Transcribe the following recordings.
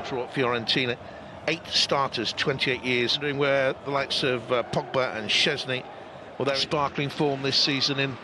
after all at Fiorentina. 8 starters, 28 years, doing where the likes of Pogba and Szczesny, well, they're sparkling form this season in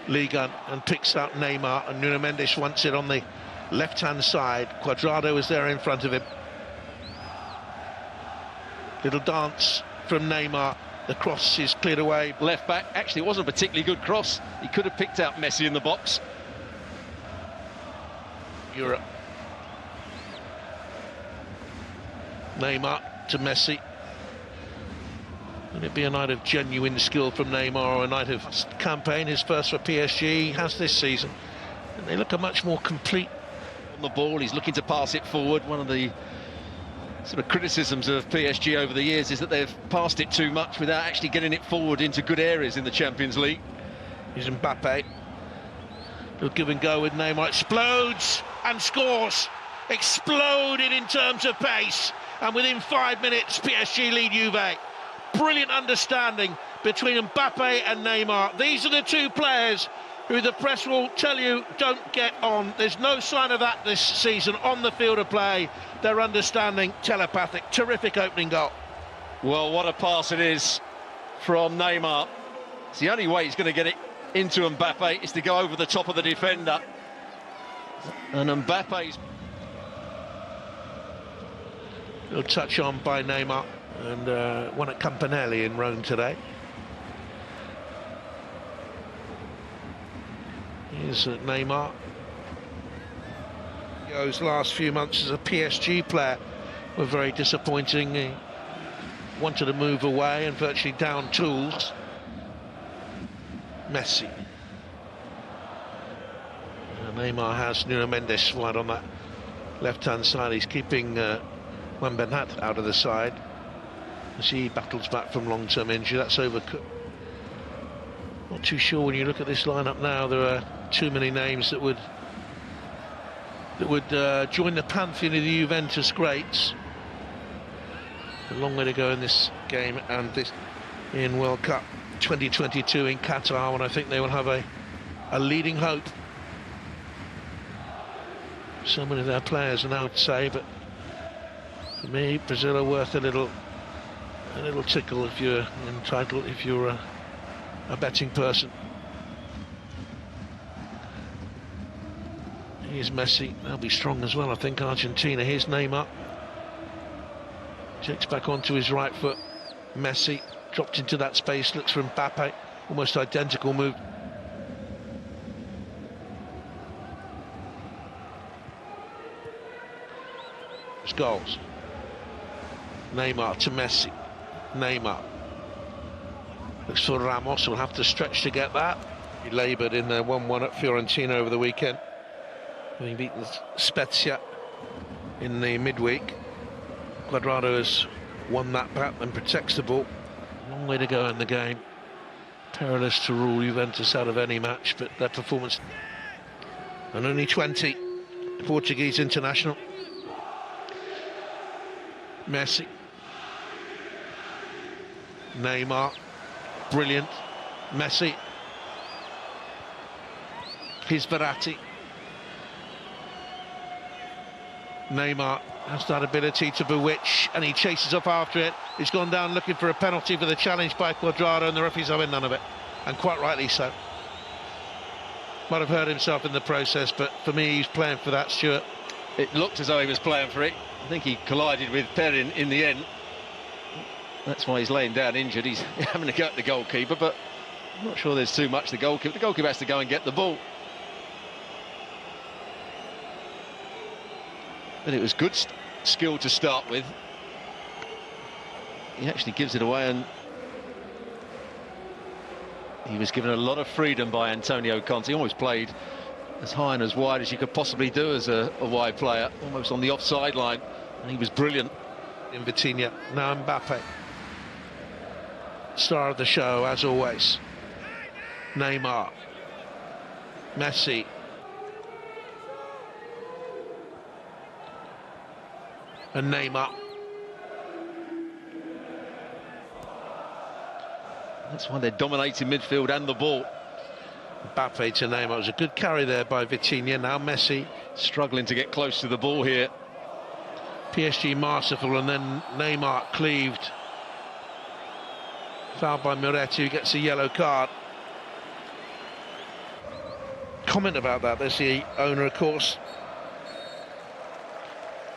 Liga, and picks out Neymar, and Nuno Mendes wants it on the left-hand side. Cuadrado is there in front of him. Little dance from Neymar. The cross is cleared away. Left back, actually it wasn't a particularly good cross. He could have picked out Messi in the box. Europe. Neymar to Messi. Will it be a night of genuine skill from Neymar, or a night of campaign, his first for PSG he has this season? And they look a much more complete. On the ball, he's looking to pass it forward. One of the sort of criticisms of PSG over the years is that they've passed it too much without actually getting it forward into good areas in the Champions League. Here's Mbappe. He'll give and go with Neymar. Explodes and scores. Exploded in terms of pace. And within 5 minutes, PSG lead Juve. Brilliant understanding between Mbappe and Neymar. These are the two players who the press will tell you don't get on. There's no sign of that this season on the field of play. Their understanding telepathic. Terrific opening goal. Well, what a pass it is from Neymar. It's the only way he's going to get it into Mbappe is to go over the top of the defender. And Mbappe's... Little touch on by Neymar, and one at Campanelli in Rome today. Here's Neymar. His last few months as a PSG player were very disappointing. He wanted to move away and virtually down tools. Messi. Neymar has Nuno Mendes wide on that left-hand side. He's keeping Juan Bernat out of the side as he battles back from long-term injury. That's overcooked. Not too sure when you look at this lineup now. There are too many names that would join the pantheon of the Juventus greats. A long way to go in this game and this in World Cup 2022 in Qatar, when I think they will have a leading hope. So many of their players, and I would say, but for me, Brazil are worth a little tickle if you're entitled, if you're a betting person. Here's Messi. They'll be strong as well, I think. Argentina. Here's Neymar. Checks back onto his right foot. Messi dropped into that space. Looks for Mbappe. Almost identical move. It's goals. Neymar to Messi. Neymar looks for Ramos. Will have to stretch to get that. He laboured in the 1-1 at Fiorentina over the weekend, having beaten Spezia in the midweek. Cuadrado has won that back and protects the ball. Long way to go in the game. Perilous to rule Juventus out of any match, but their performance. And only 20, Portuguese international. Messi. Neymar. Brilliant. Messi. Here's Verratti. Neymar has that ability to bewitch, and he chases up after it. He's gone down looking for a penalty for the challenge by Cuadrado, and the referee's having none of it, and quite rightly so. Might have hurt himself in the process, but for me, he's playing for that, Stuart. It looked as though he was playing for it. I think he collided with Perin in the end. That's why he's laying down injured. He's having to go at the goalkeeper, but I'm not sure there's too much. The goalkeeper has to go and get the ball. But it was good skill to start with. He actually gives it away, and he was given a lot of freedom by Antonio Conte. He almost played as high and as wide as you could possibly do as a wide player, almost on the offside line, and he was brilliant. In Vitinha, now Mbappe. Star of the show, as always. Neymar. Messi. And Neymar. That's why they're dominating midfield and the ball. Mbappe to Neymar. It was a good carry there by Vitinha. Now Messi. Struggling to get close to the ball here. PSG masterful, and then Neymar cleaved. Fouled by Moretti, who gets a yellow card. Comment about that, there's the owner, of course.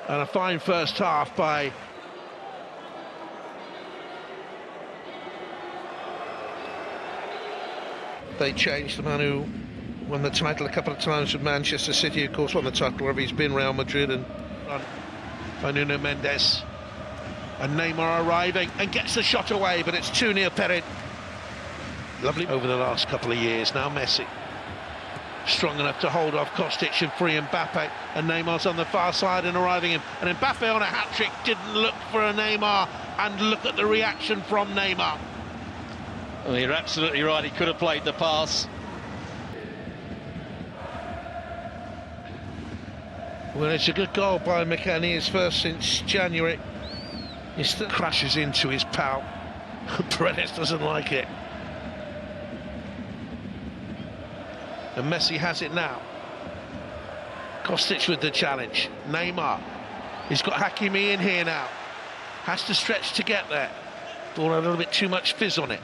And a fine first half by they changed the man who won the title a couple of times with Manchester City, of course, won the title wherever he's been, Real Madrid, and by Nuno Mendes. And Neymar arriving and gets the shot away, but it's too near Perin. Lovely over the last couple of years. Now Messi, strong enough to hold off Kostic and free Mbappe, and Neymar's on the far side and arriving in. And Mbappe on a hat-trick, didn't look for a Neymar, and look at the reaction from Neymar. Well, you're absolutely right, he could have played the pass. Well, it's a good goal by McKennie, his first since January. He still crashes into his pal. Paredes doesn't like it. And Messi has it now. Kostic with the challenge. Neymar. He's got Hakimi in here now. Has to stretch to get there. Ball had a little bit too much fizz on it.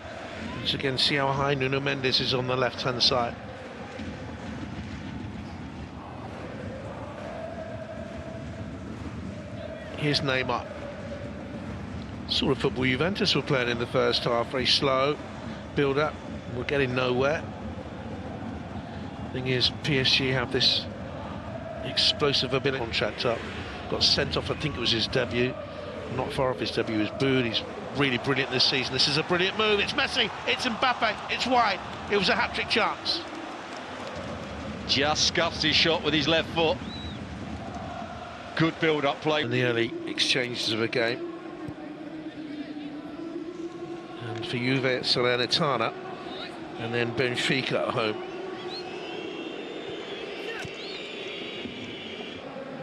Once again, see how high Nuno Mendes is on the left-hand side. Here's Neymar. Sort of football Juventus were playing in the first half. Very slow build up. We're getting nowhere. Thing is, PSG have this explosive ability. Contract up. Got sent off, I think it was his debut. Not far off his debut, he was booed. He's really brilliant this season. This is a brilliant move. It's Messi, it's Mbappe, it's wide. It was a hat-trick chance. Just scuffs his shot with his left foot. Good build-up play. In the early exchanges of a game. And for Juve, it's Salernitana. And then Benfica at home.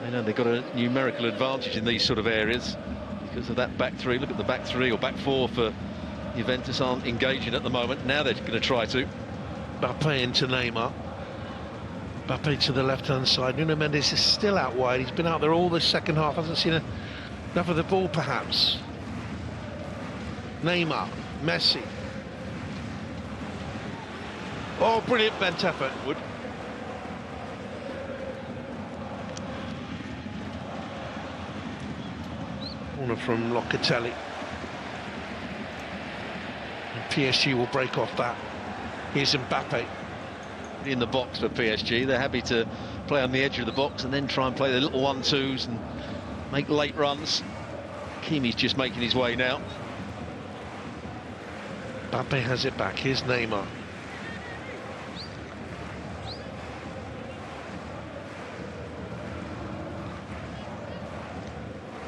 They know they've got a numerical advantage in these sort of areas because of that back three. Look at the back three or back four for Juventus aren't engaging at the moment. Now they're going to try to. Mbappe into Neymar. Mbappe to the left-hand side. Nuno Mendes is still out wide. He's been out there all the second half. Hasn't seen enough of the ball, perhaps. Neymar. Messi. Oh, brilliant bent effort. Wood. Corner from Locatelli. And PSG will break off that. Here's Mbappe. In the box for PSG, they're happy to play on the edge of the box and then try and play the little 1-2s and make late runs. Hakimi's just making his way now. Mbappe has it back. Here's Neymar.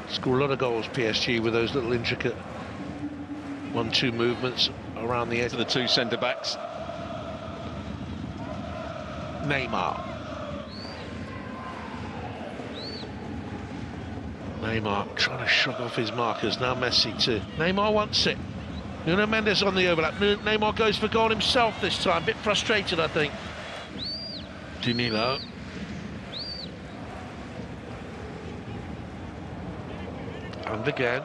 Score a lot of goals, PSG, with those little intricate 1-2 movements around the edge. To the two centre-backs. Neymar. Neymar trying to shrug off his markers. Now Messi too. Neymar wants it. Nuno Mendes on the overlap. Neymar goes for goal himself this time. A bit frustrated, I think. Danilo. And again.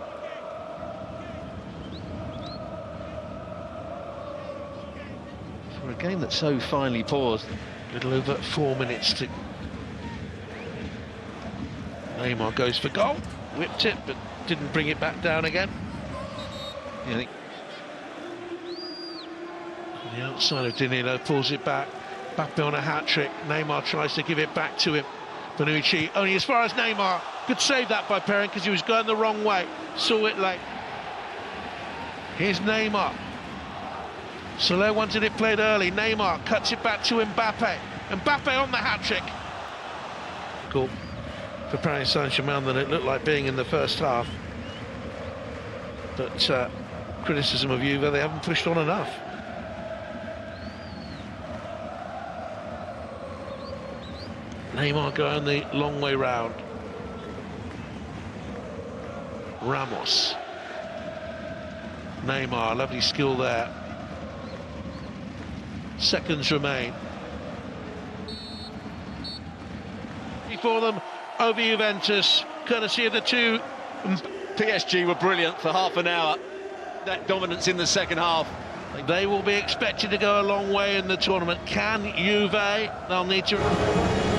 For a game that's so finely paused. Little over 4 minutes to. Neymar goes for goal. Whipped it, but didn't bring it back down again. Yeah, On the outside of Danilo, pulls it back. Mbappe on a hat-trick. Neymar tries to give it back to him. Bonucci only as far as Neymar. Good save that by Perin because he was going the wrong way. Saw it late. Here's Neymar. Soler wanted it played early. Neymar cuts it back to Mbappe. Mbappe on the hat-trick. Cool. For Paris Saint-Germain than it looked like being in the first half. But criticism of Juve, they haven't pushed on enough. Neymar going the long way round. Ramos. Neymar, lovely skill there. Seconds remain. For them over Juventus. courtesy of the two. PSG were brilliant for half an hour. That dominance in the second half. They will be expected to go a long way in the tournament. Can Juve? They'll need to...